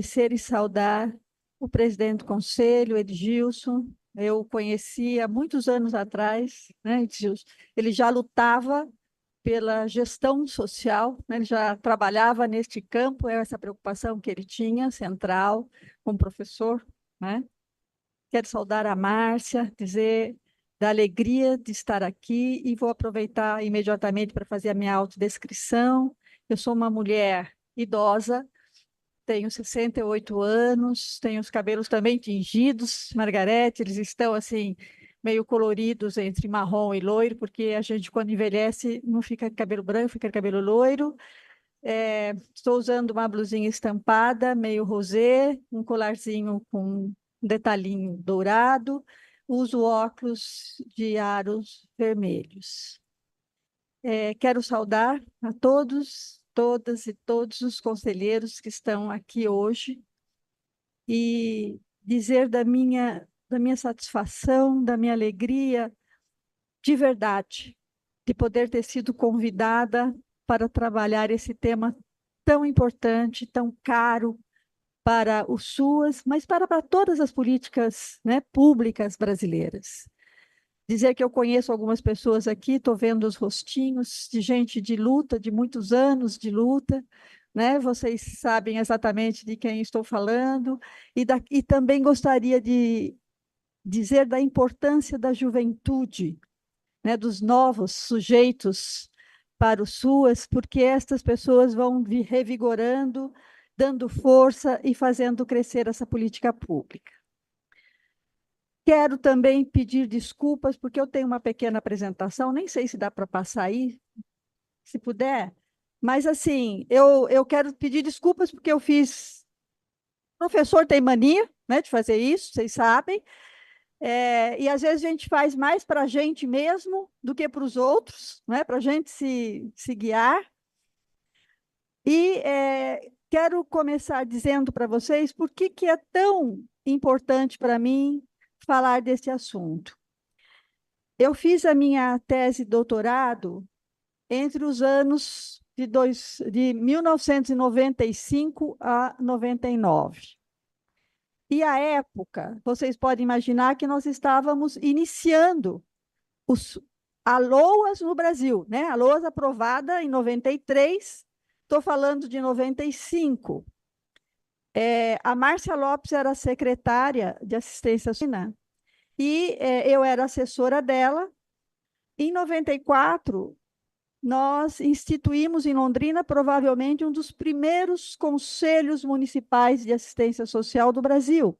Agradecer e saudar o presidente do Conselho, Edgilson. Eu o conheci há muitos anos atrás, né, Edgilson? Ele já lutava pela gestão social, né? Ele já trabalhava neste campo, essa preocupação que ele tinha, central, como professor, né? Quero saudar a Márcia, dizer da alegria de estar aqui e vou aproveitar imediatamente para fazer a minha autodescrição. Eu sou uma mulher idosa, tenho 68 anos, tenho os cabelos também tingidos, Margarete, eles estão assim, meio coloridos entre marrom e loiro, porque a gente, quando envelhece, não fica cabelo branco, fica cabelo loiro. Estou usando uma blusinha estampada, meio rosé, um colarzinho com um detalhinho dourado, uso óculos de aros vermelhos. Quero saudar a todos, todas e todos os conselheiros que estão aqui hoje e dizer da minha satisfação, da minha alegria, de verdade, de poder ter sido convidada para trabalhar esse tema tão importante, tão caro para o SUAS, mas para todas as políticas, né, públicas brasileiras. Dizer que eu conheço algumas pessoas aqui, estou vendo os rostinhos de gente de luta, de muitos anos de luta, né? Vocês sabem exatamente de quem estou falando, e também gostaria de dizer da importância da juventude, né? Dos novos sujeitos para o SUAS, porque estas pessoas vão revigorando, dando força e fazendo crescer essa política pública. Quero também pedir desculpas, porque eu tenho uma pequena apresentação, nem sei se dá para passar aí, se puder, mas assim, eu quero pedir desculpas porque eu fiz. Professor tem mania, né, de fazer isso, vocês sabem, e às vezes a gente faz mais para a gente mesmo do que para os outros, né, para a gente se guiar. E quero começar dizendo para vocês por que é tão importante para mim falar desse assunto. Eu fiz a minha tese de doutorado entre os anos de 1995 a 99. E à época, vocês podem imaginar que nós estávamos iniciando a LOAS no Brasil, né? A LOAS aprovada em 93, estou falando de 95. A Márcia Lopes era secretária de assistência social e eu era assessora dela. Em 94, nós instituímos em Londrina provavelmente um dos primeiros conselhos municipais de assistência social do Brasil.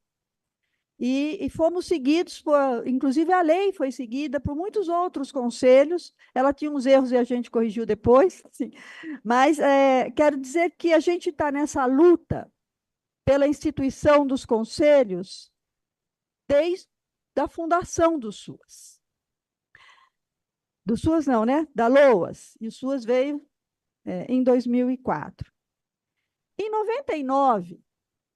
E fomos seguidos, inclusive a lei foi seguida por muitos outros conselhos. Ela tinha uns erros e a gente corrigiu depois, sim. Mas quero dizer que a gente está nessa luta pela instituição dos conselhos desde a fundação do SUAS. Do SUAS não, né? Da LOAS. E o SUAS veio em 2004. Em 99,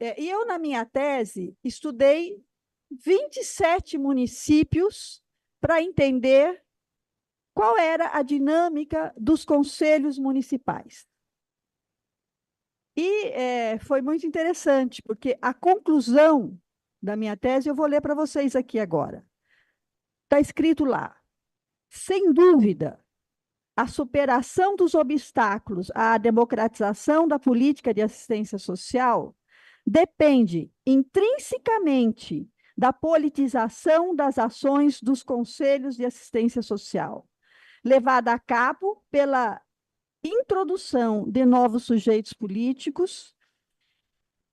e eu, na minha tese, estudei 27 municípios para entender qual era a dinâmica dos conselhos municipais. E foi muito interessante, porque a conclusão da minha tese, eu vou ler para vocês aqui agora. Está escrito lá, sem dúvida, a superação dos obstáculos à democratização da política de assistência social depende intrinsecamente da politização das ações dos conselhos de assistência social, levada a cabo pela introdução de novos sujeitos políticos,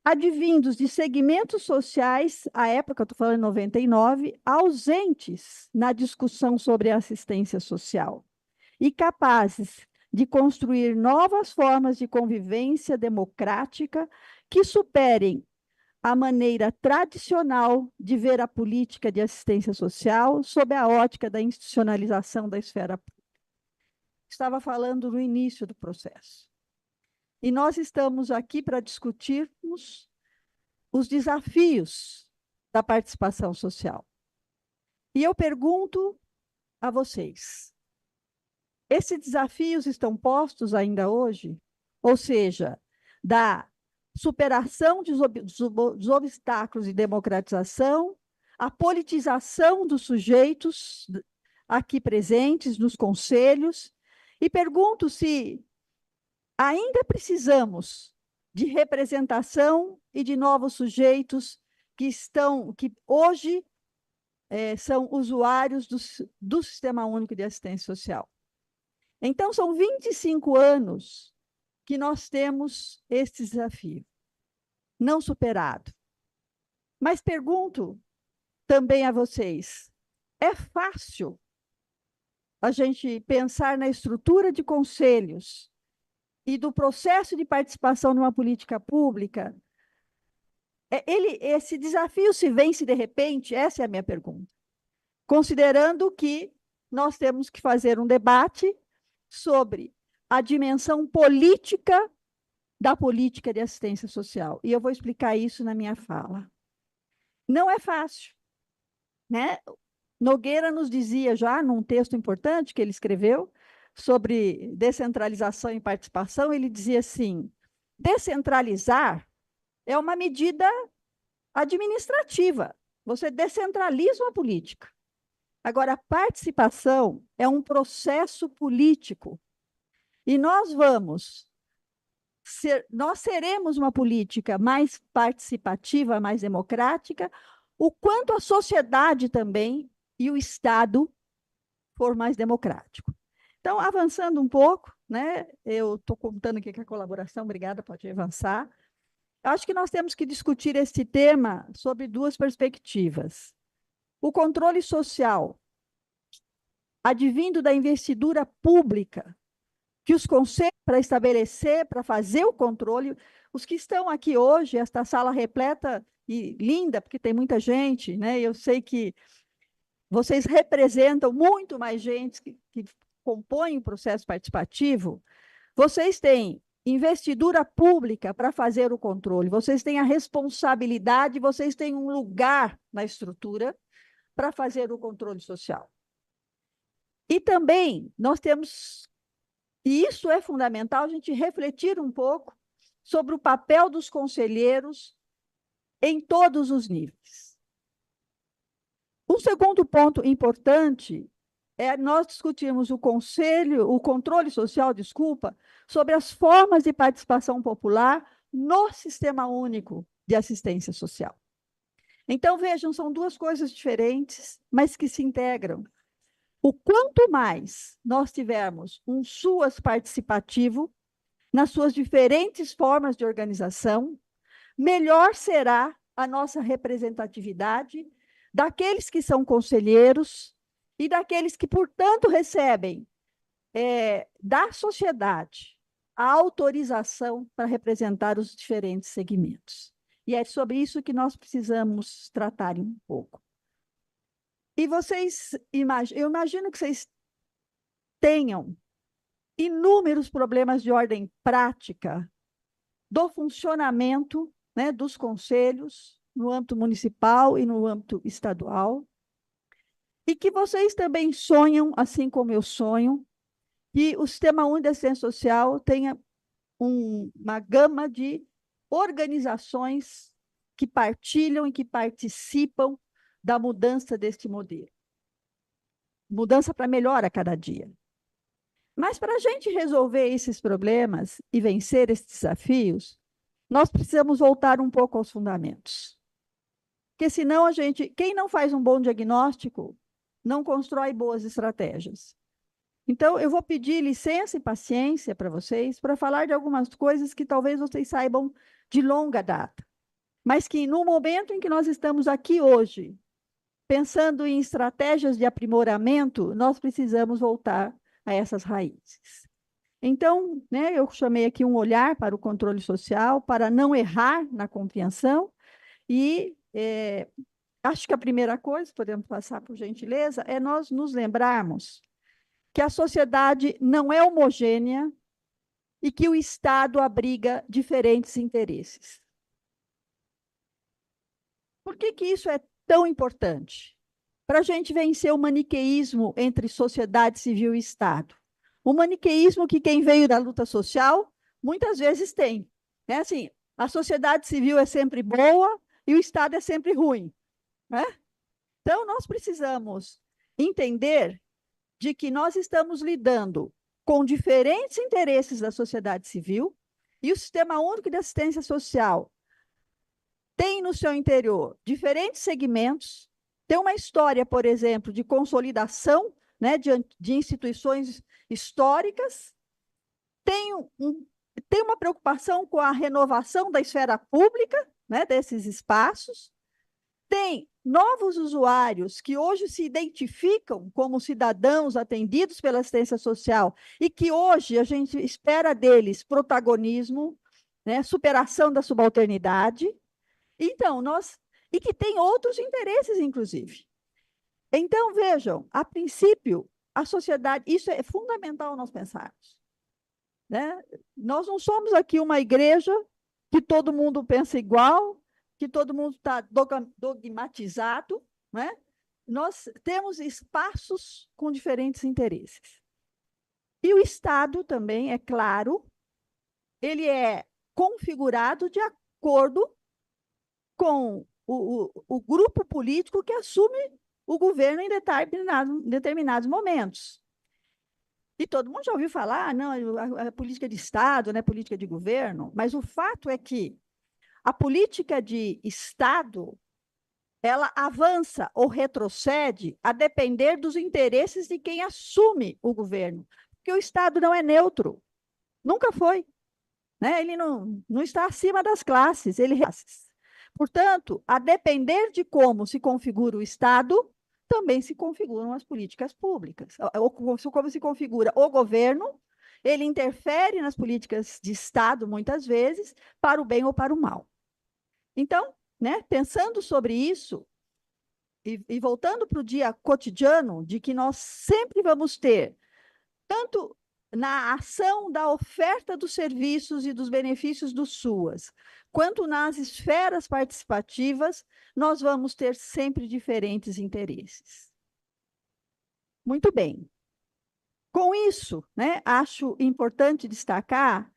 advindos de segmentos sociais, à época, estou falando em 99, ausentes na discussão sobre a assistência social e capazes de construir novas formas de convivência democrática que superem a maneira tradicional de ver a política de assistência social sob a ótica da institucionalização da esfera pública. Estava falando no início do processo. E nós estamos aqui para discutirmos os desafios da participação social. E eu pergunto a vocês, esses desafios estão postos ainda hoje? Ou seja, da superação dos obstáculos de democratização, a politização dos sujeitos aqui presentes nos conselhos, e pergunto se ainda precisamos de representação e de novos sujeitos que hoje são usuários do Sistema Único de Assistência Social. Então, são 25 anos que nós temos esse desafio, não superado. Mas pergunto também a vocês, é fácil a gente pensar na estrutura de conselhos e do processo de participação numa política pública? Esse desafio se vence de repente? Essa é a minha pergunta. Considerando que nós temos que fazer um debate sobre a dimensão política da política de assistência social. E eu vou explicar isso na minha fala. Não é fácil, né? Nogueira nos dizia já, num texto importante que ele escreveu, sobre descentralização e participação, ele dizia assim, descentralizar é uma medida administrativa. Você descentraliza uma política. Agora, a participação é um processo político. E nós seremos uma política mais participativa, mais democrática, o quanto a sociedade também e o Estado for mais democrático. Então, avançando um pouco, né? Eu estou contando aqui com a colaboração, obrigada, pode avançar. Eu acho que nós temos que discutir esse tema sob duas perspectivas. O controle social, advindo da investidura pública, que os conselhos para estabelecer, para fazer o controle, os que estão aqui hoje, esta sala repleta e linda, porque tem muita gente, né? Eu sei que vocês representam muito mais gente que compõem o processo participativo. Vocês têm investidura pública para fazer o controle, vocês têm a responsabilidade, vocês têm um lugar na estrutura para fazer o controle social. E também nós temos, e isso é fundamental, a gente refletir um pouco sobre o papel dos conselheiros em todos os níveis. Um segundo ponto importante é nós discutirmos o controle social, sobre as formas de participação popular no Sistema Único de Assistência Social. Então, vejam, são duas coisas diferentes, mas que se integram. O quanto mais nós tivermos um SUAS participativo, nas suas diferentes formas de organização, melhor será a nossa representatividade daqueles que são conselheiros e daqueles que, portanto, recebem da sociedade a autorização para representar os diferentes segmentos. E é sobre isso que nós precisamos tratar um pouco. E eu imagino que vocês tenham inúmeros problemas de ordem prática do funcionamento, né, dos conselhos no âmbito municipal e no âmbito estadual, e que vocês também sonham, assim como eu sonho, que o Sistema Único de Assistência Social tenha uma gama de organizações que partilham e que participam da mudança deste modelo. Mudança para melhor a cada dia. Mas para a gente resolver esses problemas e vencer esses desafios, nós precisamos voltar um pouco aos fundamentos. Porque senão quem não faz um bom diagnóstico, não constrói boas estratégias. Então, eu vou pedir licença e paciência para vocês para falar de algumas coisas que talvez vocês saibam de longa data, mas que no momento em que nós estamos aqui hoje, pensando em estratégias de aprimoramento, nós precisamos voltar a essas raízes. Então, né, eu chamei aqui um olhar para o controle social, para não errar na compreensão, e acho que a primeira coisa, podemos passar por gentileza, é nós nos lembrarmos que a sociedade não é homogênea e que o Estado abriga diferentes interesses. Por que isso é tão importante? Para a gente vencer o maniqueísmo entre sociedade civil e Estado. O maniqueísmo que quem veio da luta social muitas vezes tem. Né? Assim, A sociedade civil é sempre boa e o Estado é sempre ruim, né? Então, nós precisamos entender de que nós estamos lidando com diferentes interesses da sociedade civil e o Sistema Único de Assistência Social tem no seu interior diferentes segmentos, tem uma história, por exemplo, de consolidação, né, de instituições históricas, tem, tem uma preocupação com a renovação da esfera pública, né, desses espaços, tem novos usuários que hoje se identificam como cidadãos atendidos pela assistência social e que hoje a gente espera deles protagonismo, né, superação da subalternidade. Então, e que tem outros interesses, inclusive. Então, vejam, a princípio, a sociedade, isso é fundamental nós pensarmos, né? Nós não somos aqui uma igreja que todo mundo pensa igual, que todo mundo está dogmatizado, né? Nós temos espaços com diferentes interesses. E o Estado também, é claro, ele é configurado de acordo com o grupo político que assume o governo em determinados momentos. E todo mundo já ouviu falar, não, a política de Estado, né, política de governo, mas o fato é que a política de Estado, ela avança ou retrocede a depender dos interesses de quem assume o governo. Porque o Estado não é neutro, nunca foi, né? Ele não está acima das classes, Portanto, a depender de como se configura o Estado, também se configuram as políticas públicas. Como se configura o governo, ele interfere nas políticas de Estado, muitas vezes, para o bem ou para o mal. Então, né, pensando sobre isso, e voltando para o dia cotidiano, de que nós sempre vamos ter, tanto na ação da oferta dos serviços e dos benefícios do SUAS, quanto nas esferas participativas, nós vamos ter sempre diferentes interesses. Muito bem. Com isso, né, acho importante destacar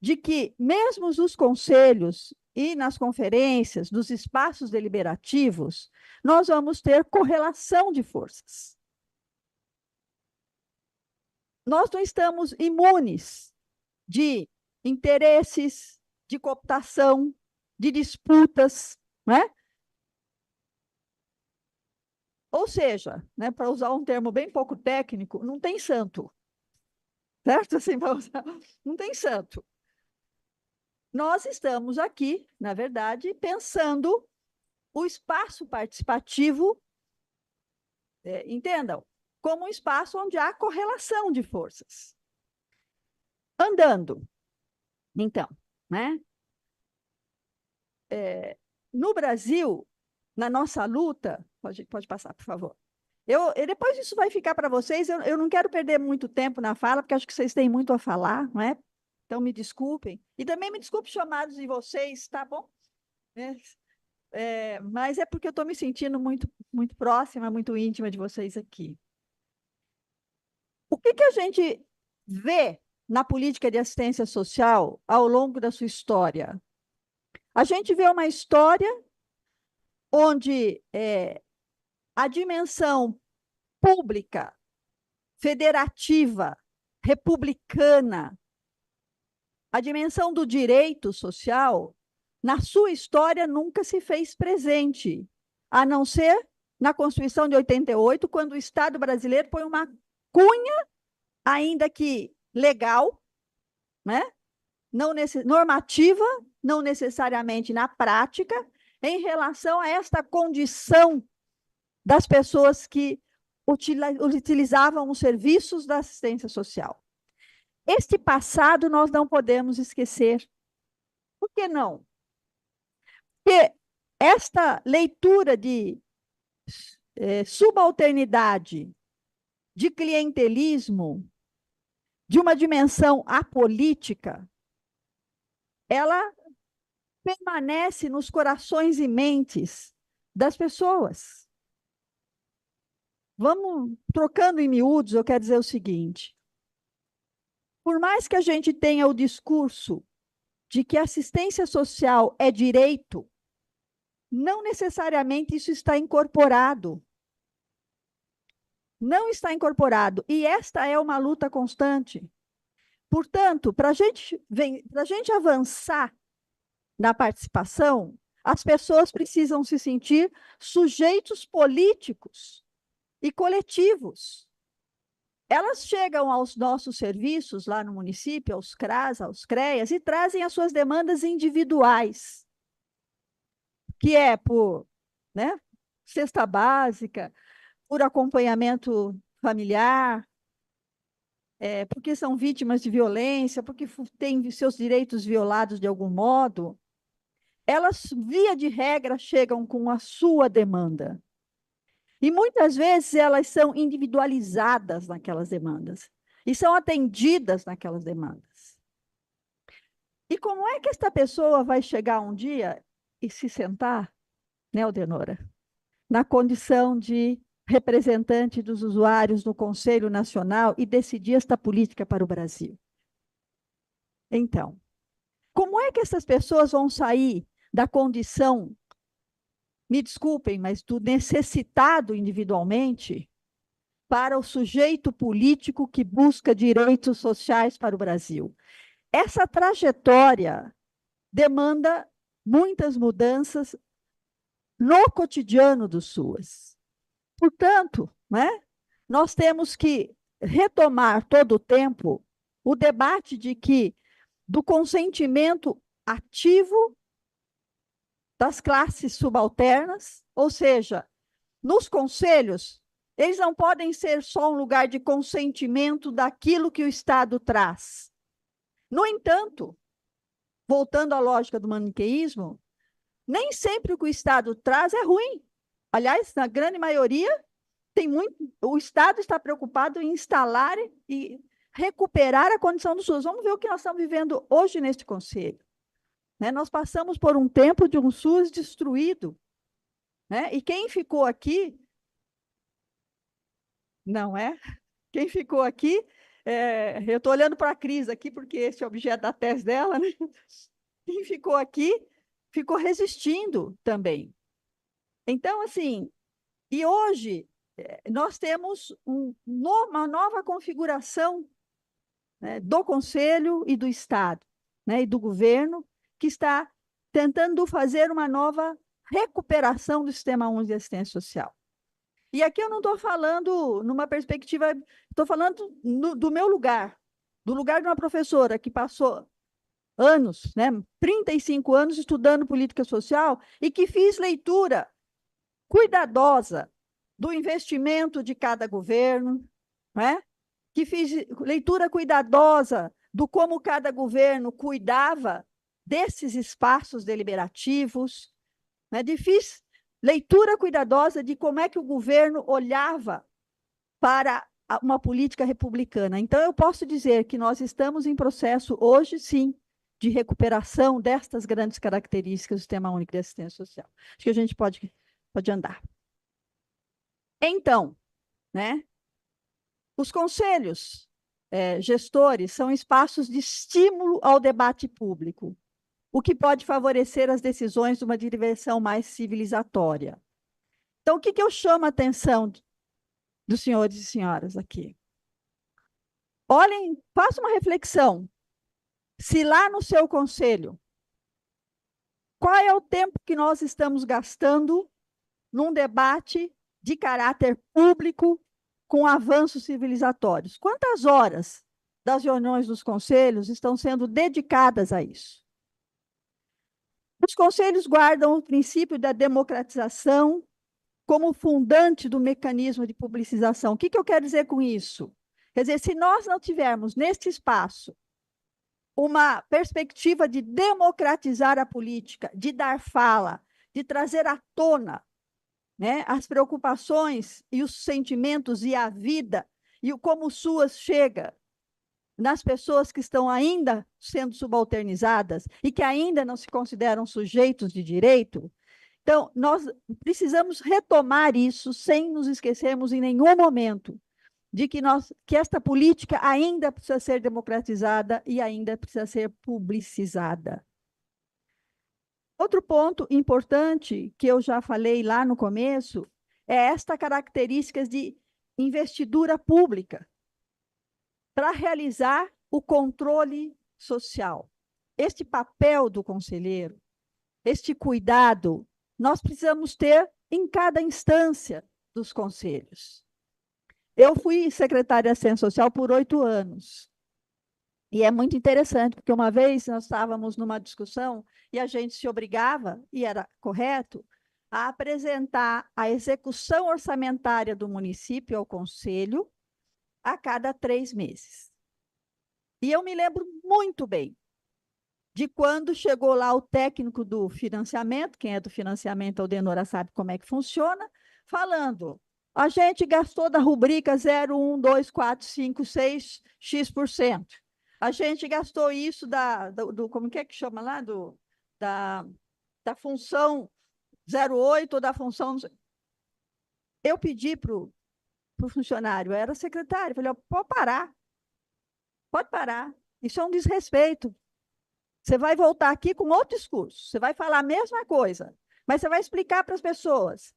de que, mesmo nos conselhos e nas conferências, dos espaços deliberativos, nós vamos ter correlação de forças. Nós não estamos imunes de interesses, de cooptação, de disputas, né? Ou seja, né, para usar um termo bem pouco técnico, não tem santo, certo? Assim, não tem santo. Nós estamos aqui, na verdade, pensando o espaço participativo, entendam, como um espaço onde há correlação de forças. Andando, então, né? No Brasil, na nossa luta, pode passar, por favor. Depois isso vai ficar para vocês, eu não quero perder muito tempo na fala, porque acho que vocês têm muito a falar, não é? Então, me desculpem. E também me desculpe chamados de vocês, tá bom? Mas é porque eu estou me sentindo muito, muito próxima, muito íntima de vocês aqui. O que a gente vê na política de assistência social ao longo da sua história? A gente vê uma história onde a dimensão pública, federativa, republicana, a dimensão do direito social, na sua história nunca se fez presente, a não ser na Constituição de 88, quando o Estado brasileiro põe uma cunha, ainda que legal, né? Não normativa, não necessariamente na prática, em relação a esta condição das pessoas que utilizavam os serviços da assistência social. Este passado nós não podemos esquecer. Por que não? Porque esta leitura de subalternidade, de clientelismo, de uma dimensão apolítica, ela permanece nos corações e mentes das pessoas. Vamos trocando em miúdos, eu quero dizer o seguinte: por mais que a gente tenha o discurso de que assistência social é direito, não necessariamente isso está incorporado. Não está incorporado. E esta é uma luta constante. Portanto, para a gente avançar na participação, as pessoas precisam se sentir sujeitos políticos e coletivos. Elas chegam aos nossos serviços lá no município, aos CRAS, aos CREAS, e trazem as suas demandas individuais, que é por, né, cesta básica, por acompanhamento familiar, porque são vítimas de violência, porque têm seus direitos violados de algum modo. Elas, via de regra, chegam com a sua demanda. E muitas vezes elas são individualizadas naquelas demandas e são atendidas naquelas demandas. E como é que esta pessoa vai chegar um dia e se sentar, né, Aldenora, na condição de representante dos usuários no Conselho Nacional e decidir esta política para o Brasil? Então, como é que essas pessoas vão sair da condição, me desculpem, mas do necessitado individualmente, para o sujeito político que busca direitos sociais para o Brasil? Essa trajetória demanda muitas mudanças no cotidiano dos SUAS. Portanto, né, nós temos que retomar todo o tempo o debate de que do consentimento ativo das classes subalternas, ou seja, nos conselhos, eles não podem ser só um lugar de consentimento daquilo que o Estado traz. No entanto, voltando à lógica do maniqueísmo, nem sempre o que o Estado traz é ruim. Aliás, na grande maioria, o Estado está preocupado em instalar e recuperar a condição dos SUS. Vamos ver o que nós estamos vivendo hoje neste Conselho. Né? Nós passamos por um tempo de um SUS destruído. Né? E quem ficou aqui, não é? Quem ficou aqui, eu estou olhando para a Cris aqui, porque esse é o objeto da tese dela, né? Quem ficou aqui, ficou resistindo também. Então, assim, e hoje nós temos uma nova configuração, né, do Conselho e do Estado, né, e do governo, que está tentando fazer uma nova recuperação do Sistema Único de Assistência Social. E aqui eu não estou falando numa perspectiva, estou falando do meu lugar, do lugar de uma professora que passou anos, né, 35 anos estudando política social e que fiz leitura cuidadosa do investimento de cada governo, né? Que fiz leitura cuidadosa do como cada governo cuidava desses espaços deliberativos, né? Fiz leitura cuidadosa de como é que o governo olhava para uma política republicana. Então, eu posso dizer que nós estamos em processo, hoje, sim, de recuperação destas grandes características do Sistema Único de Assistência Social. Acho que a gente pode andar. Então, né, os conselhos gestores são espaços de estímulo ao debate público, o que pode favorecer as decisões de uma direção mais civilizatória. Então, o que eu chamo a atenção dos senhores e senhoras aqui? Olhem, façam uma reflexão. Se lá no seu conselho, qual é o tempo que nós estamos gastando num debate de caráter público com avanços civilizatórios? Quantas horas das reuniões dos conselhos estão sendo dedicadas a isso? Os conselhos guardam o princípio da democratização como fundante do mecanismo de publicização. O que eu quero dizer com isso? Quer dizer, se nós não tivermos neste espaço uma perspectiva de democratizar a política, de dar fala, de trazer à tona, né, as preocupações e os sentimentos e a vida, e como o SUAS chega nas pessoas que estão ainda sendo subalternizadas e que ainda não se consideram sujeitos de direito. Então, nós precisamos retomar isso sem nos esquecermos em nenhum momento de que esta política ainda precisa ser democratizada e ainda precisa ser publicizada. Outro ponto importante, que eu já falei lá no começo, é esta característica de investidura pública para realizar o controle social. Este papel do conselheiro, este cuidado, nós precisamos ter em cada instância dos conselhos. Eu fui secretária de Assistência Social por 8 anos. E é muito interessante, porque uma vez nós estávamos numa discussão e a gente se obrigava, e era correto, a apresentar a execução orçamentária do município ao conselho a cada 3 meses. E eu me lembro muito bem de quando chegou lá o técnico do financiamento, quem é do financiamento, a Aldenora sabe como é que funciona, falando, a gente gastou da rubrica 0, 1, 2, 4, 5, 6, X%. A gente gastou isso como que chama lá? Da função 08 ou da função... Eu pedi para o funcionário, era secretário, falei, pode parar, isso é um desrespeito. Você vai voltar aqui com outro discurso, você vai falar a mesma coisa, mas você vai explicar para as pessoas,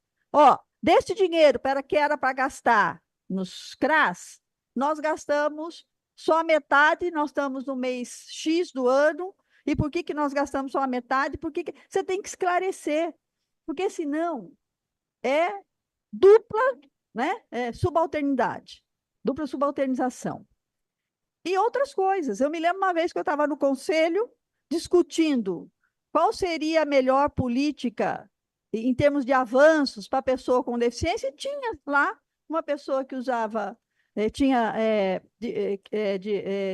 desse dinheiro que era para gastar nos CRAS, nós gastamos só a metade, nós estamos no mês X do ano, e por que nós gastamos só a metade? Você tem que esclarecer, porque senão é dupla, né? Subalternidade, dupla subalternização. E outras coisas. Eu me lembro uma vez que eu estava no conselho discutindo qual seria a melhor política em termos de avanços para a pessoa com deficiência, e tinha lá uma pessoa que usava, tinha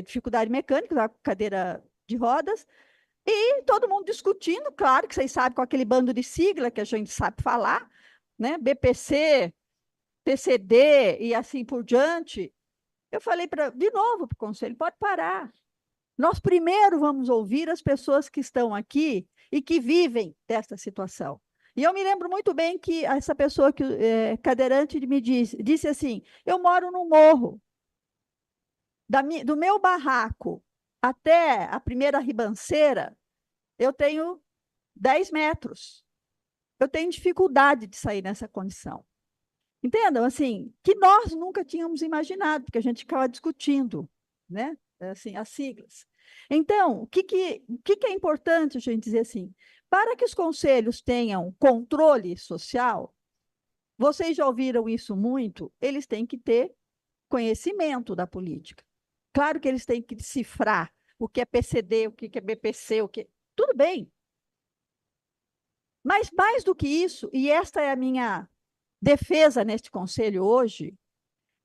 dificuldade mecânica, usava cadeira de rodas, e todo mundo discutindo, claro que vocês sabem, com aquele bando de sigla que a gente sabe falar, né? BPC, PCD e assim por diante. Eu falei de novo para o conselho, pode parar. Nós primeiro vamos ouvir as pessoas que estão aqui e que vivem desta situação. E eu me lembro muito bem que essa pessoa cadeirante me disse assim, eu moro num morro, do meu barraco até a primeira ribanceira, eu tenho 10 metros. Eu tenho dificuldade de sair nessa condição. Entendam, assim, que nós nunca tínhamos imaginado, porque a gente ficava discutindo, né? Assim, as siglas. Então, o que é importante a gente dizer assim? Para que os conselhos tenham controle social, vocês já ouviram isso muito, eles têm que ter conhecimento da política. Claro que eles têm que decifrar o que é PCD, o que é BPC, tudo bem. Mas mais do que isso, e esta é a minha defesa neste conselho hoje,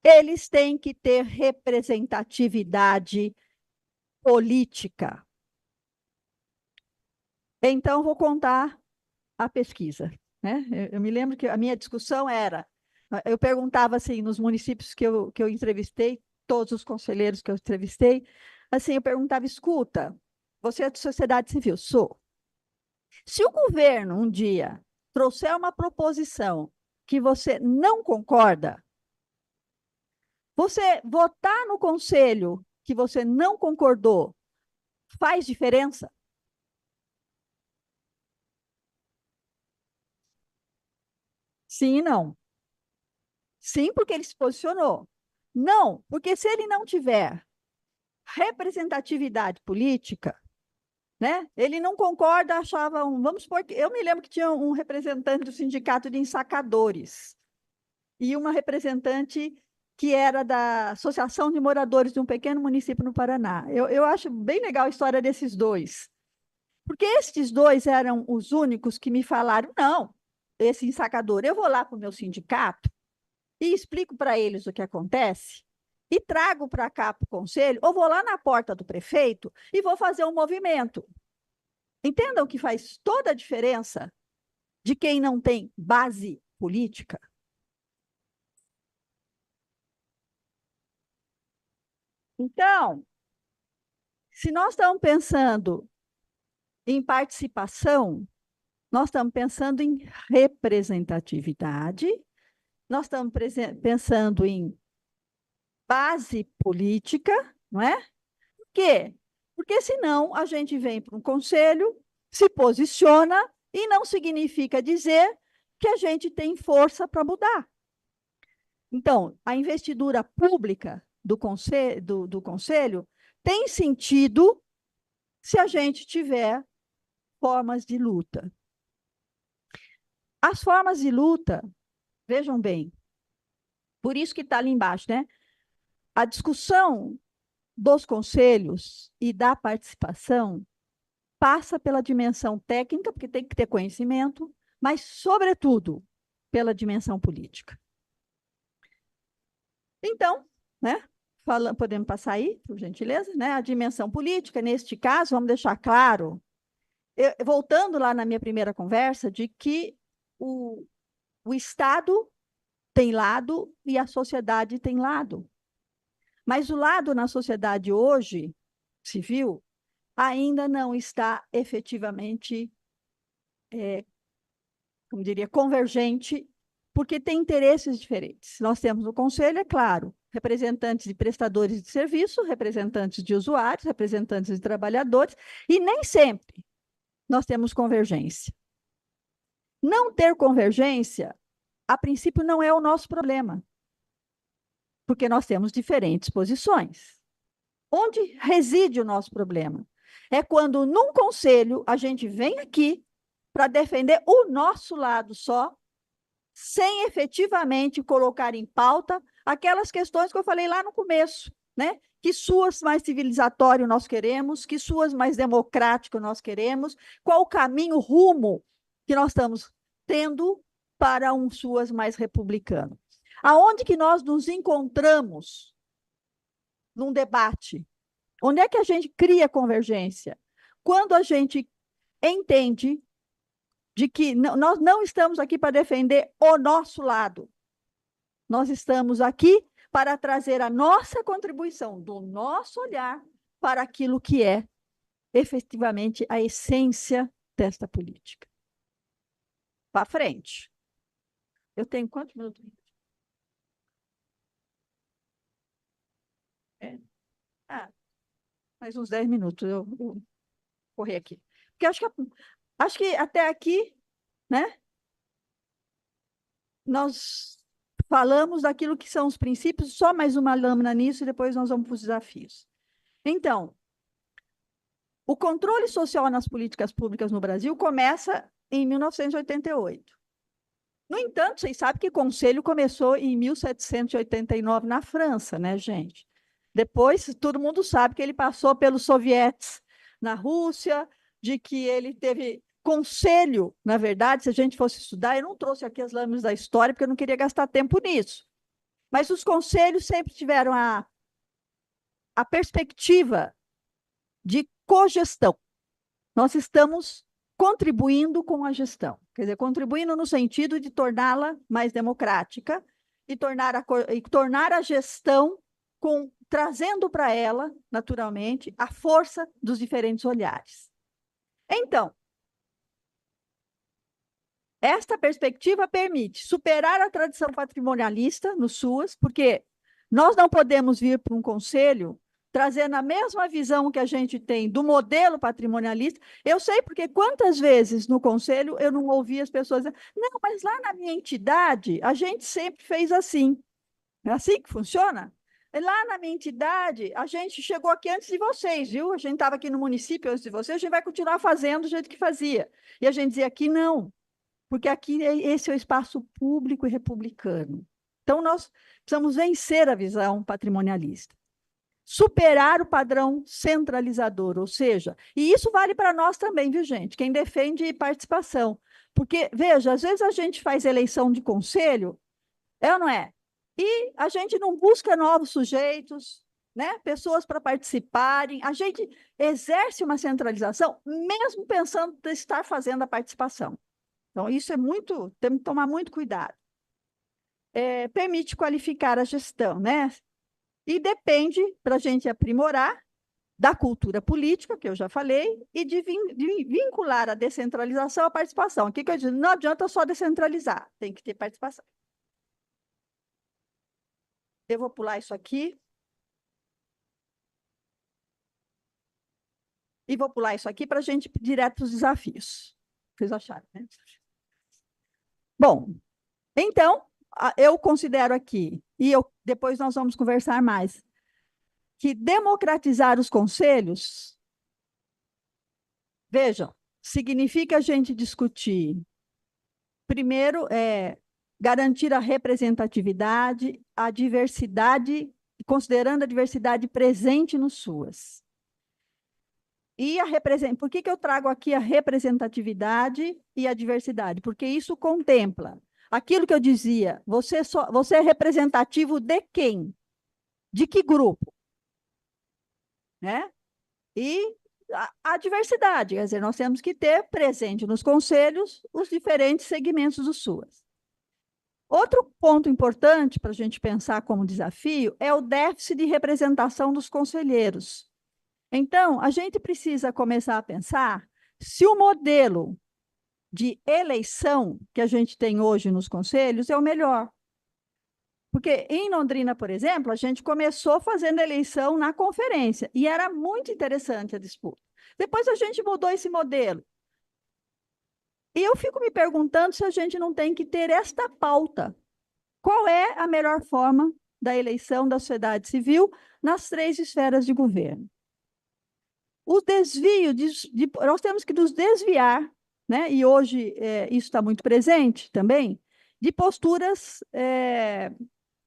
eles têm que ter representatividade política. Então, vou contar a pesquisa, né? Eu me lembro que a minha discussão era, eu perguntava assim, nos municípios que eu entrevistei, todos os conselheiros que eu entrevistei, assim, eu perguntava, escuta, você é de sociedade civil? Sou. Se o governo um dia trouxer uma proposição que você não concorda, você votar no conselho que você não concordou faz diferença? Sim e não. Sim, porque ele se posicionou. Não, porque se ele não tiver representatividade política, né? Ele não concorda, achava vamos supor que eu me lembro que tinha um representante do sindicato de ensacadores e uma representante que era da Associação de Moradores de um pequeno município no Paraná. Eu acho bem legal a história desses dois, porque estes dois eram os únicos que me falaram, não, esse ensacador, eu vou lá para o meu sindicato e explico para eles o que acontece e trago para cá para o conselho, ou vou lá na porta do prefeito e vou fazer um movimento. Entendam que faz toda a diferença de quem não tem base política. Então, se nós estamos pensando em participação, nós estamos pensando em representatividade, nós estamos pensando em base política, não é? Por quê? Porque senão a gente vem para um conselho, se posiciona e não significa dizer que a gente tem força para mudar. Então, a investidura pública do conselho tem sentido se a gente tiver formas de luta. As formas de luta, vejam bem, por isso que está ali embaixo, né? A discussão dos conselhos e da participação passa pela dimensão técnica, porque tem que ter conhecimento, mas, sobretudo, pela dimensão política. Então, né? Podemos passar aí, por gentileza, né? A dimensão política, neste caso, vamos deixar claro, voltando lá na minha primeira conversa, de que o Estado tem lado e a sociedade tem lado. Mas o lado na sociedade hoje, civil, ainda não está efetivamente, como diria, convergente, porque tem interesses diferentes. Nós temos no Conselho, é claro, representantes de prestadores de serviço, representantes de usuários, representantes de trabalhadores, e nem sempre nós temos convergência. Não ter convergência, a princípio, não é o nosso problema, porque nós temos diferentes posições. Onde reside o nosso problema? É quando, num conselho, a gente vem aqui para defender o nosso lado só, sem efetivamente colocar em pauta aquelas questões que eu falei lá no começo, né? Que suas mais civilizatório nós queremos, que suas mais democrático nós queremos, qual o caminho, rumo que nós estamos tendo para um suas mais republicano. Aonde que nós nos encontramos num debate? Onde é que a gente cria convergência? Quando a gente entende de que nós não estamos aqui para defender o nosso lado. Nós estamos aqui para trazer a nossa contribuição, do nosso olhar, para aquilo que é efetivamente a essência desta política. Para frente. Eu tenho quantos minutos? Mais uns 10 minutos eu correr aqui. Porque acho que até aqui, né? Nós falamos daquilo que são os princípios, só mais uma lâmina nisso e depois nós vamos para os desafios. Então, o controle social nas políticas públicas no Brasil começa em 1988. No entanto, vocês sabem que o Conselho começou em 1789 na França, né, gente? Depois, todo mundo sabe que ele passou pelos sovietes na Rússia, de que ele teve conselho, na verdade, se a gente fosse estudar, eu não trouxe aqui as lâminas da história, porque eu não queria gastar tempo nisso. Mas os conselhos sempre tiveram a perspectiva de cogestão. Nós estamos contribuindo com a gestão, quer dizer, contribuindo no sentido de torná-la mais democrática e tornar a gestão trazendo para ela, naturalmente, a força dos diferentes olhares. Então, esta perspectiva permite superar a tradição patrimonialista no SUAS, porque nós não podemos vir para um conselho trazendo a mesma visão que a gente tem do modelo patrimonialista. Eu sei porque quantas vezes no conselho eu não ouvi as pessoas dizendo, não, mas lá na minha entidade a gente sempre fez assim. É assim que funciona? Lá na minha entidade, a gente chegou aqui antes de vocês, viu? A gente estava aqui no município antes de vocês, a gente vai continuar fazendo do jeito que fazia. E a gente dizia aqui não, porque aqui esse é o espaço público e republicano. Então, nós precisamos vencer a visão patrimonialista. Superar o padrão centralizador, ou seja, e isso vale para nós também, viu, gente? Quem defende participação. Porque, veja, às vezes a gente faz eleição de conselho, é ou não é? E a gente não busca novos sujeitos, né? Pessoas para participarem. A gente exerce uma centralização, mesmo pensando em estar fazendo a participação. Então, isso é muito, temos que tomar muito cuidado. Permite qualificar a gestão, né? E depende, para a gente aprimorar, da cultura política, que eu já falei, e de vincular a descentralização à participação. O que eu digo? Não adianta só descentralizar, tem que ter participação. Eu vou pular isso aqui. E vou pular isso aqui para a gente ir direto para os desafios. Vocês acharam, né? Bom, então, eu considero aqui, e depois nós vamos conversar mais, que democratizar os conselhos, vejam, significa a gente discutir, primeiro, garantir a representatividade, a diversidade, considerando a diversidade presente nos SUAS. E por que eu trago aqui a representatividade e a diversidade? Porque isso contempla aquilo que eu dizia, você é representativo de quem? De que grupo? Né? E a diversidade, quer dizer, nós temos que ter presente nos conselhos os diferentes segmentos do SUAS. Outro ponto importante para a gente pensar como desafio é o déficit de representação dos conselheiros. Então, a gente precisa começar a pensar se o modelo de eleição que a gente tem hoje nos conselhos é o melhor. Porque em Londrina, por exemplo, a gente começou fazendo eleição na conferência, e era muito interessante a disputa. Depois a gente mudou esse modelo. E eu fico me perguntando se a gente não tem que ter esta pauta. Qual é a melhor forma da eleição da sociedade civil nas 3 esferas de governo? O desvio, nós temos que nos desviar, né? E hoje isso está muito presente também, de posturas,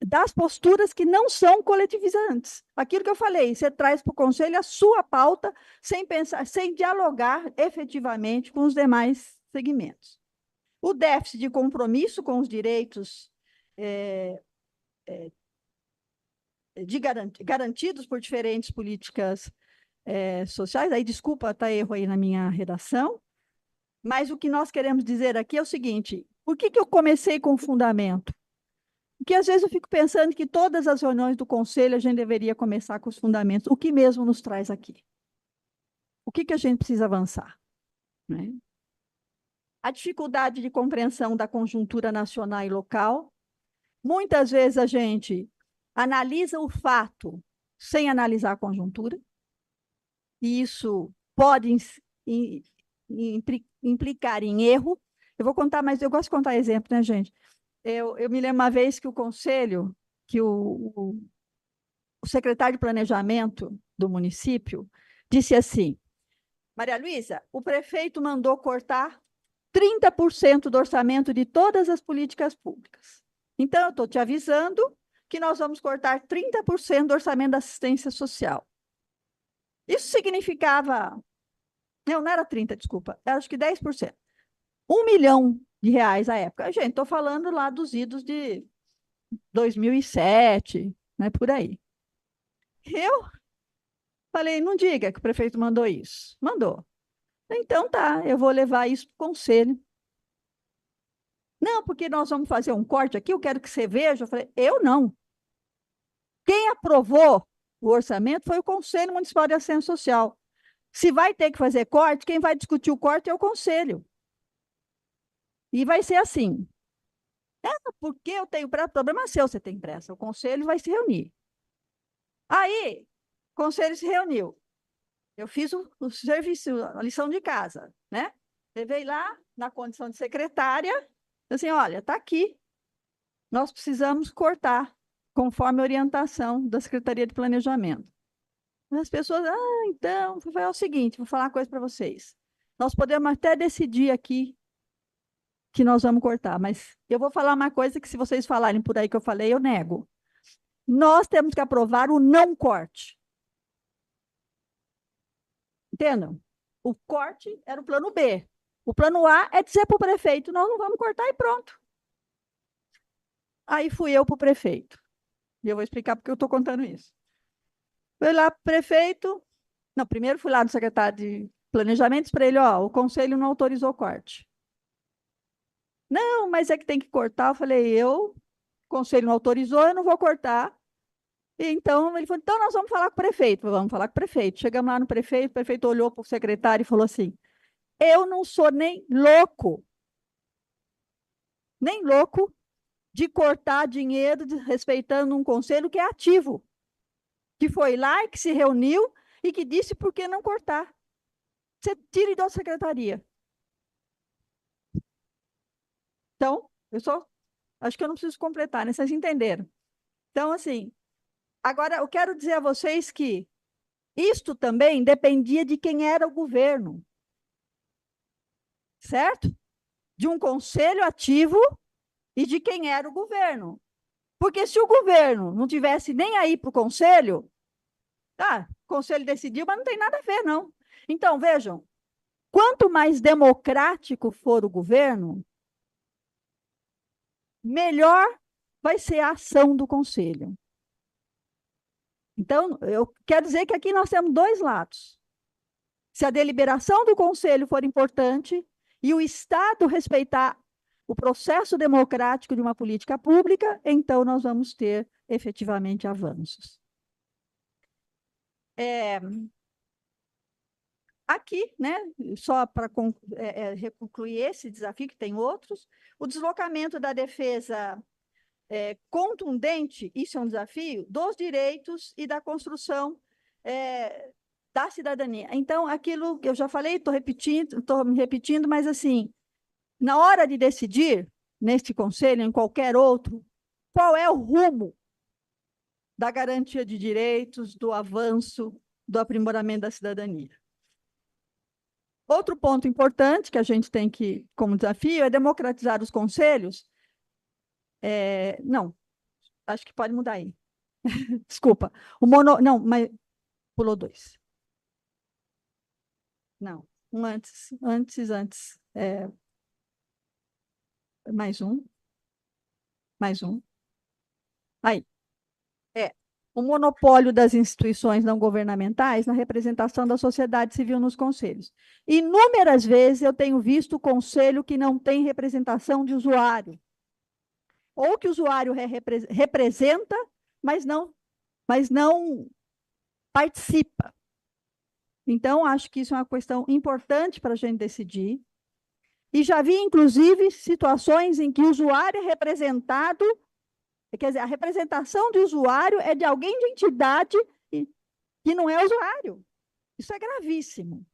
das posturas que não são coletivizantes. Aquilo que eu falei, você traz para o conselho a sua pauta, sem pensar, sem dialogar efetivamente com os demais segmentos. O déficit de compromisso com os direitos garantidos por diferentes políticas sociais, aí desculpa, está erro aí na minha redação, mas o que nós queremos dizer aqui é o seguinte, por que eu comecei com o fundamento? Porque às vezes eu fico pensando que todas as reuniões do conselho a gente deveria começar com os fundamentos, o que mesmo nos traz aqui? O que a gente precisa avançar? Né? A dificuldade de compreensão da conjuntura nacional e local. Muitas vezes a gente analisa o fato sem analisar a conjuntura, e isso pode implicar em erro. Eu vou contar, mas eu gosto de contar exemplo, né, gente? Eu me lembro uma vez que o conselho, que o secretário de planejamento do município disse assim, Maria Luísa, o prefeito mandou cortar 30% do orçamento de todas as políticas públicas. Então, eu estou te avisando que nós vamos cortar 30% do orçamento da assistência social. Isso significava... Não era 30, desculpa, era acho que 10%. R$ 1 milhão à época. Gente, estou falando lá dos idos de 2007, né, por aí. Eu falei, não diga que o prefeito mandou isso. Mandou. Então tá, eu vou levar isso para o conselho. Não, porque nós vamos fazer um corte aqui, eu quero que você veja. Eu falei, eu não. Quem aprovou o orçamento foi o Conselho Municipal de Assistência Social. Se vai ter que fazer corte, quem vai discutir o corte é o conselho. E vai ser assim. Porque eu tenho pressa, problema é seu, você tem pressa. O conselho vai se reunir. Aí, o conselho se reuniu. Eu fiz o serviço, a lição de casa, né? Levei lá, na condição de secretária, assim, olha, está aqui. Nós precisamos cortar, conforme a orientação da Secretaria de Planejamento. As pessoas, então, é o seguinte, vou falar uma coisa para vocês. Nós podemos até decidir aqui que nós vamos cortar, mas eu vou falar uma coisa que se vocês falarem por aí que eu falei, eu nego. Nós temos que aprovar o não corte. Entendam? O corte era o plano B. O plano A é dizer para o prefeito, nós não vamos cortar e pronto. Aí fui eu para o prefeito. E eu vou explicar porque eu estou contando isso. Fui lá para o prefeito. Não, primeiro fui lá no secretário de planejamento para ele, ó, o conselho não autorizou o corte. Não, mas é que tem que cortar. Eu falei, o conselho não autorizou, eu não vou cortar. Então, ele falou, então nós vamos falar com o prefeito. Vamos falar com o prefeito. Chegamos lá no prefeito, o prefeito olhou para o secretário e falou assim, eu não sou nem louco de cortar dinheiro respeitando um conselho que é ativo, que foi lá e que se reuniu e que disse por que não cortar. Você tire da secretaria. Então, acho que eu não preciso completar, né? Vocês entenderam. Então, assim, agora eu quero dizer a vocês que isto também dependia de quem era o governo, certo? De um conselho ativo e de quem era o governo. Porque se o governo não tivesse nem aí para o conselho, o conselho decidiu, mas não tem nada a ver, não. Então, vejam, quanto mais democrático for o governo, melhor vai ser a ação do conselho. Então, eu quero dizer que aqui nós temos dois lados. Se a deliberação do conselho for importante e o Estado respeitar o processo democrático de uma política pública, então nós vamos ter efetivamente avanços. Aqui, né, só para concluir esse desafio, que tem outros, o deslocamento da defesa contundente, isso é um desafio, dos direitos e da construção da cidadania. Então, aquilo que eu já falei, estou me repetindo, mas assim, na hora de decidir, neste conselho, em qualquer outro, qual é o rumo da garantia de direitos, do avanço, do aprimoramento da cidadania? Outro ponto importante que a gente tem que, como desafio, é democratizar os conselhos. Não, acho que pode mudar aí. Desculpa. Não, mas pulou dois. Não, um antes. Mais um. Mais um. Aí. O monopólio das instituições não governamentais na representação da sociedade civil nos conselhos. Inúmeras vezes eu tenho visto conselho que não tem representação de usuário, ou que o usuário representa, mas não participa. Então, acho que isso é uma questão importante para a gente decidir. E já vi, inclusive, situações em que o usuário é representado, quer dizer, a representação do usuário é de alguém de entidade que não é usuário. Isso é gravíssimo.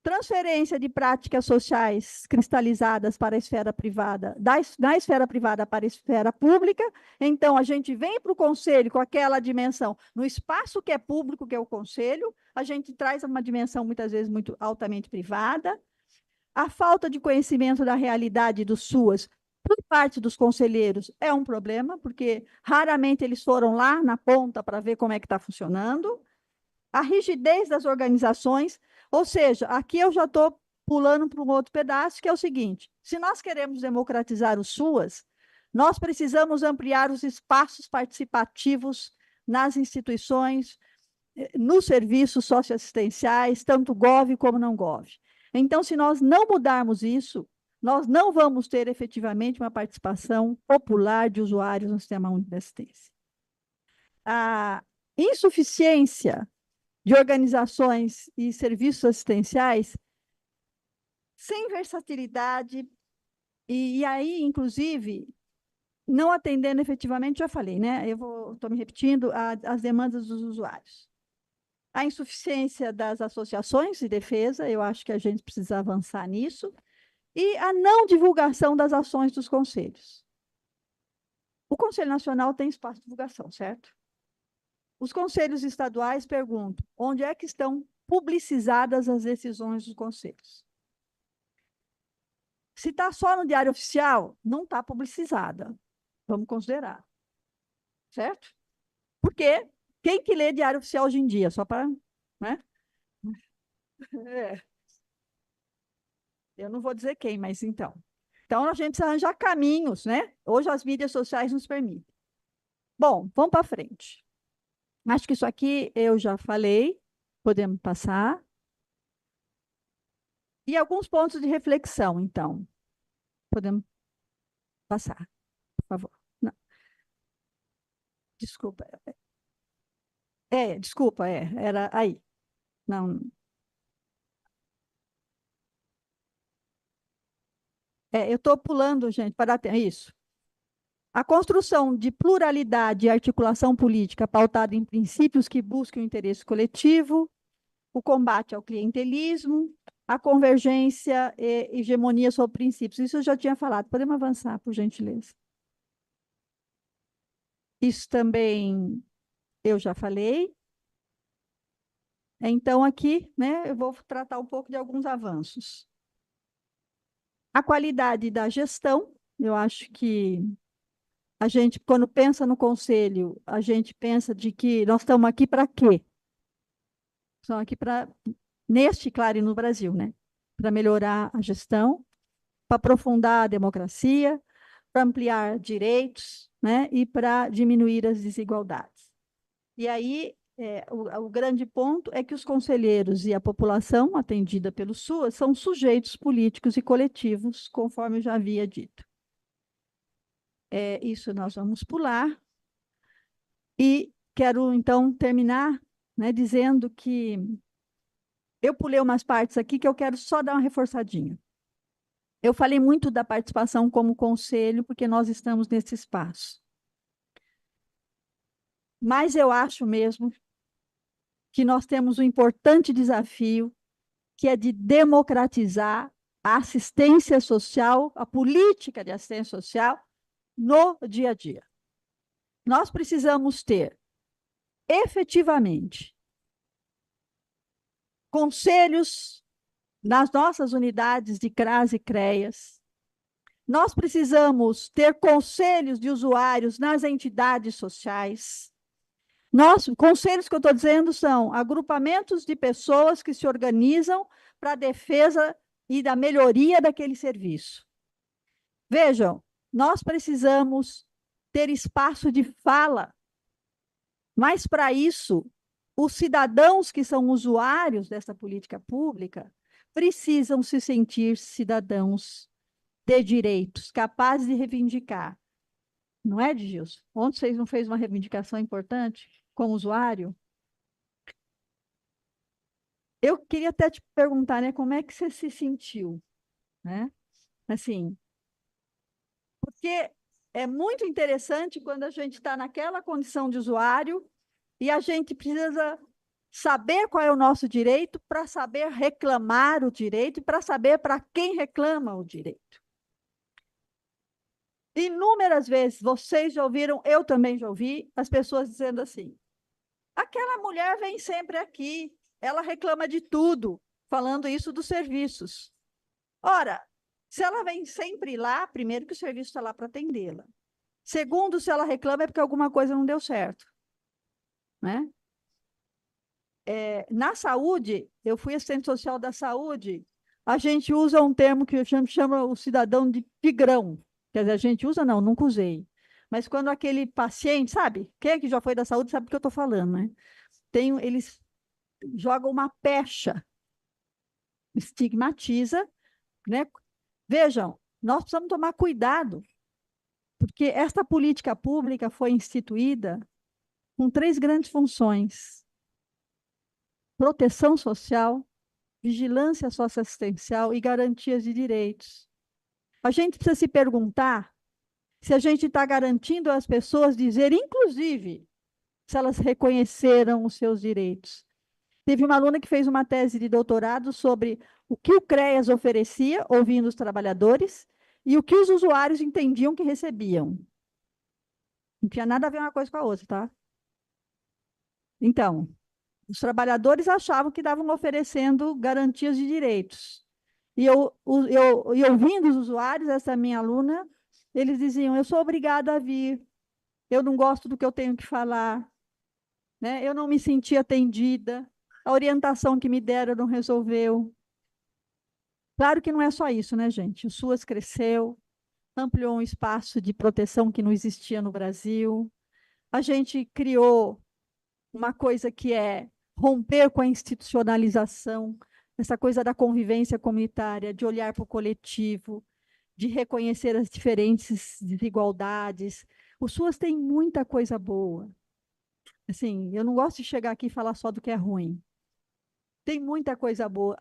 Transferência de práticas sociais cristalizadas para a esfera privada, da esfera privada para a esfera pública. Então, a gente vem para o conselho com aquela dimensão, no espaço que é público, que é o conselho, a gente traz uma dimensão, muitas vezes, muito altamente privada. A falta de conhecimento da realidade dos SUAS por parte dos conselheiros é um problema, porque raramente eles foram lá na ponta para ver como é que está funcionando. A rigidez das organizações, ou seja, aqui eu já estou pulando para um outro pedaço, que é o seguinte: se nós queremos democratizar os SUAS, nós precisamos ampliar os espaços participativos nas instituições, nos serviços socioassistenciais, tanto GOV como não GOV. Então, se nós não mudarmos isso, nós não vamos ter efetivamente uma participação popular de usuários no Sistema Único de Assistência. A insuficiência de organizações e serviços assistenciais sem versatilidade, e aí, inclusive, não atendendo efetivamente, já falei, né? Estou me repetindo, as demandas dos usuários. A insuficiência das associações de defesa, eu acho que a gente precisa avançar nisso, e a não divulgação das ações dos conselhos. O Conselho Nacional tem espaço de divulgação, certo? Os conselhos estaduais perguntam onde é que estão publicizadas as decisões dos conselhos. Se está só no Diário Oficial, não está publicizada. Vamos considerar. Certo? Porque quem que lê Diário Oficial hoje em dia? Só para... Né? Eu não vou dizer quem, mas então. Então, a gente precisa arranjar caminhos, né? Hoje as mídias sociais nos permitem. Bom, vamos para frente. Acho que isso aqui eu já falei. Podemos passar. E alguns pontos de reflexão, então. Podemos passar, por favor. Não, desculpa. Desculpa, era aí. Não. Eu estou pulando, gente, para dar tempo. Isso. A construção de pluralidade e articulação política pautada em princípios que busquem o interesse coletivo, o combate ao clientelismo, a convergência e hegemonia sobre princípios. Isso eu já tinha falado. Podemos avançar, por gentileza. Isso também eu já falei. Então, aqui, né, eu vou tratar um pouco de alguns avanços. A qualidade da gestão, eu acho que a gente, quando pensa no conselho, a gente pensa de que nós estamos aqui para quê? Estamos aqui para, neste, claro, e no Brasil, né? Para melhorar a gestão, para aprofundar a democracia, para ampliar direitos, né? E para diminuir as desigualdades. E aí, o grande ponto é que os conselheiros e a população atendida pelo SUAS são sujeitos políticos e coletivos, conforme eu já havia dito. Isso nós vamos pular. E quero, então, terminar, né, dizendo que eu pulei umas partes aqui que eu quero só dar uma reforçadinha. Eu falei muito da participação como conselho, porque nós estamos nesse espaço. Mas eu acho mesmo que nós temos um importante desafio, que é de democratizar a assistência social, a política de assistência social, no dia a dia. Nós precisamos ter, efetivamente, conselhos nas nossas unidades de CRAS e CREAS. Nós precisamos ter conselhos de usuários nas entidades sociais. Conselhos que eu estou dizendo são agrupamentos de pessoas que se organizam para a defesa e da melhoria daquele serviço. Vejam, nós precisamos ter espaço de fala, mas para isso, os cidadãos que são usuários dessa política pública precisam se sentir cidadãos de direitos, capazes de reivindicar. Não é, Gilson? Ontem vocês não fez uma reivindicação importante como usuário? Eu queria até te perguntar, né, como é que você se sentiu, né? Assim, porque é muito interessante quando a gente está naquela condição de usuário e a gente precisa saber qual é o nosso direito para saber reclamar o direito e para saber para quem reclama o direito. Inúmeras vezes vocês já ouviram, eu também já ouvi, as pessoas dizendo assim: aquela mulher vem sempre aqui, ela reclama de tudo, falando isso dos serviços. Ora, se ela vem sempre lá, primeiro que o serviço está lá para atendê-la. Segundo, se ela reclama é porque alguma coisa não deu certo, né? Na saúde, eu fui assistente social da saúde, a gente usa um termo que chama o cidadão de pigrão. Quer dizer, a gente usa, não, nunca usei. Mas quando aquele paciente, sabe? Quem é que já foi da saúde sabe do que eu estou falando, né? Eles jogam uma pecha, estigmatiza, né? Vejam, nós precisamos tomar cuidado, porque esta política pública foi instituída com 3 grandes funções: proteção social, vigilância socioassistencial e garantias de direitos. A gente precisa se perguntar se a gente está garantindo às pessoas dizer, inclusive, se elas reconheceram os seus direitos. Teve uma aluna que fez uma tese de doutorado sobre o que o CREAS oferecia, ouvindo os trabalhadores, e o que os usuários entendiam que recebiam. Não tinha nada a ver uma coisa com a outra, tá? Então, os trabalhadores achavam que estavam oferecendo garantias de direitos. E ouvindo os usuários, essa minha aluna, eles diziam: eu sou obrigada a vir, eu não gosto do que eu tenho que falar, né? Eu não me senti atendida, a orientação que me deram não resolveu. Claro que não é só isso, né, gente? O SUAS cresceu, ampliou um espaço de proteção que não existia no Brasil. A gente criou uma coisa que é romper com a institucionalização, essa coisa da convivência comunitária, de olhar para o coletivo, de reconhecer as diferentes desigualdades. O SUAS tem muita coisa boa. Assim, eu não gosto de chegar aqui e falar só do que é ruim. Tem muita coisa boa.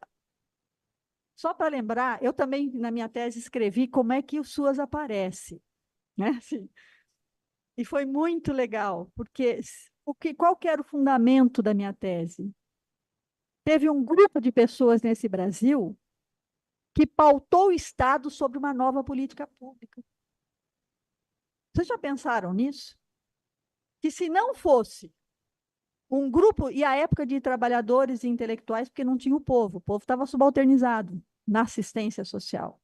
Só para lembrar, eu também, na minha tese, escrevi como é que o SUAS aparece, né? Assim, E foi muito legal, porque qual que era o fundamento da minha tese? Teve um grupo de pessoas nesse Brasil que pautou o Estado sobre uma nova política pública. Vocês já pensaram nisso? Que se não fosse um grupo, e a época de trabalhadores e intelectuais, porque não tinha o povo estava subalternizado na assistência social.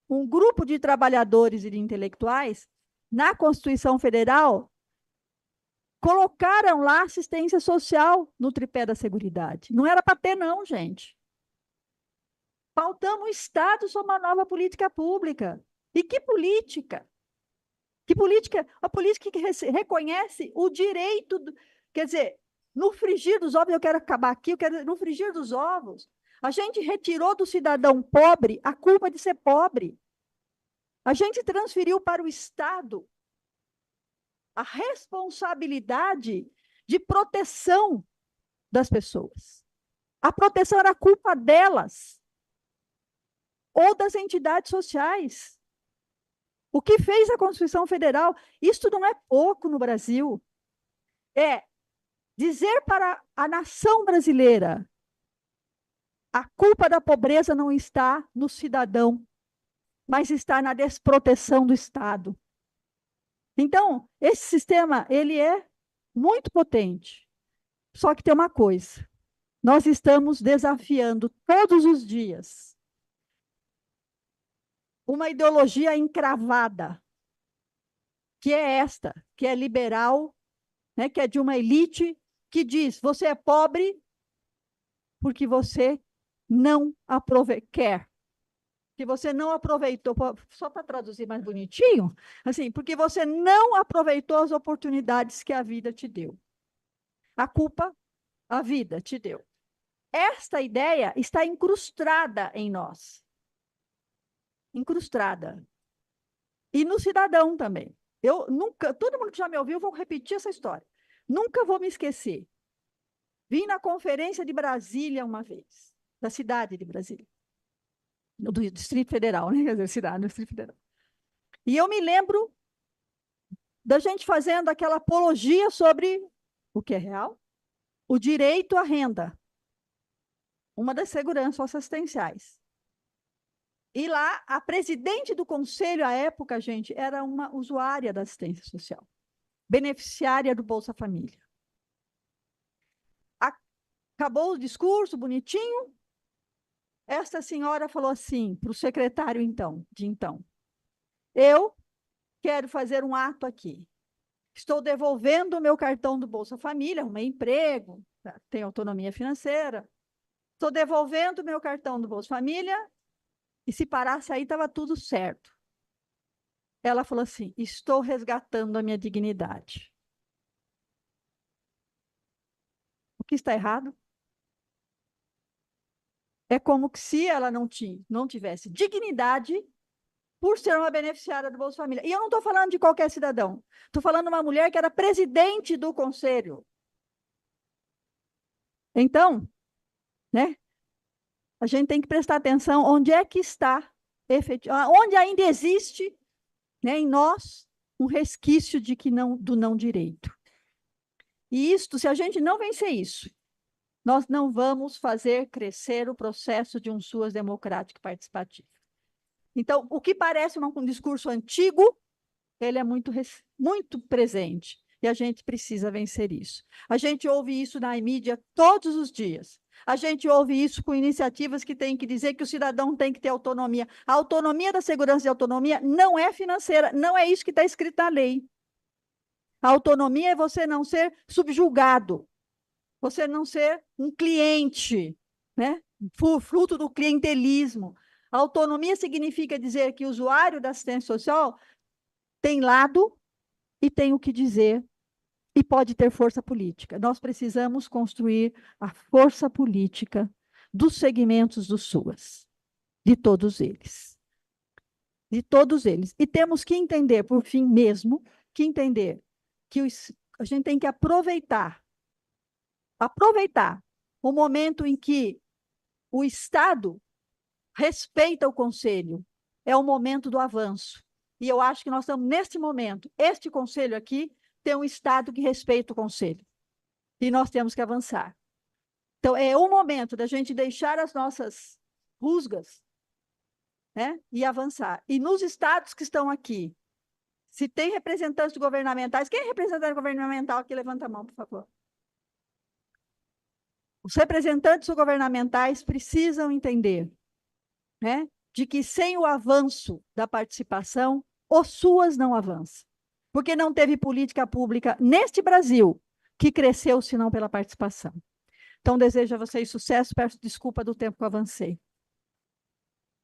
Um grupo de trabalhadores e de intelectuais, na Constituição Federal, colocaram lá assistência social no tripé da Seguridade. Não era para ter, não, gente. Pautamos o Estado sobre uma nova política pública. E que política? Que política? A política que reconhece o direito, quer dizer, no frigir dos ovos, eu quero acabar aqui, no frigir dos ovos, a gente retirou do cidadão pobre a culpa de ser pobre. A gente transferiu para o Estado a responsabilidade de proteção das pessoas. A proteção era culpa delas ou das entidades sociais. O que fez a Constituição Federal, isso não é pouco no Brasil, é dizer para a nação brasileira: a culpa da pobreza não está no cidadão, mas está na desproteção do Estado. Então, esse sistema, ele é muito potente. Só que tem uma coisa: nós estamos desafiando todos os dias uma ideologia encravada, que é esta, que é liberal, né, que é de uma elite que diz: você é pobre porque você não quer, que você não aproveitou, só para traduzir mais bonitinho, assim, porque você não aproveitou as oportunidades que a vida te deu. A culpa, a vida te deu. Esta ideia está incrustada em nós. Incrustada. E no cidadão também. Eu nunca, todo mundo que já me ouviu, vou repetir essa história. Nunca vou me esquecer. Vim na conferência de Brasília uma vez, da cidade de Brasília, do Distrito Federal, né? Quer dizer, cidade do Distrito Federal. E eu me lembro da gente fazendo aquela apologia sobre o que é real, o direito à renda, uma das seguranças assistenciais. E lá, a presidente do conselho, à época, gente, era uma usuária da assistência social, beneficiária do Bolsa Família. Acabou o discurso, bonitinho. Esta senhora falou assim para o secretário, então, eu quero fazer um ato aqui. Estou devolvendo o meu cartão do Bolsa Família, arrumei emprego, tenho autonomia financeira. Estou devolvendo o meu cartão do Bolsa Família, e se parasse aí, estava tudo certo. Ela falou assim: estou resgatando a minha dignidade. O que está errado? É como se ela não tivesse dignidade por ser uma beneficiária do Bolsa Família. E eu não estou falando de qualquer cidadão. Estou falando de uma mulher que era presidente do conselho. Então, né, a gente tem que prestar atenção onde é que está, onde ainda existe, né, em nós um resquício de do não direito. E isto, se a gente não vencer isso, nós não vamos fazer crescer o processo de um SUAS democrático e participativo. Então, o que parece um discurso antigo, ele é muito presente. E a gente precisa vencer isso. A gente ouve isso na mídia todos os dias. A gente ouve isso com iniciativas que têm que dizer que o cidadão tem que ter autonomia. A autonomia da segurança e autonomia não é financeira, não é isso que está escrito na lei. A autonomia é você não ser subjugado, você não ser um cliente, né? Fruto do clientelismo. A autonomia significa dizer que o usuário da assistência social tem lado e tem o que dizer e pode ter força política. Nós precisamos construir a força política dos segmentos do SUAS, de todos eles. De todos eles. E temos que entender, por fim mesmo, que a gente tem que aproveitar o momento em que o Estado respeita o Conselho. É o momento do avanço. E eu acho que nós estamos, neste momento, este conselho aqui tem um Estado que respeita o conselho. E nós temos que avançar. Então, é o momento da gente deixar as nossas rusgas, né, e avançar. E nos estados que estão aqui, se tem representantes governamentais, quem é representante governamental aqui? Levanta a mão, por favor. Os representantes governamentais precisam entender, né, de que sem o avanço da participação, o SUAS não avança. Porque não teve política pública neste Brasil que cresceu, senão pela participação. Então, desejo a vocês sucesso, peço desculpa do tempo que eu avancei.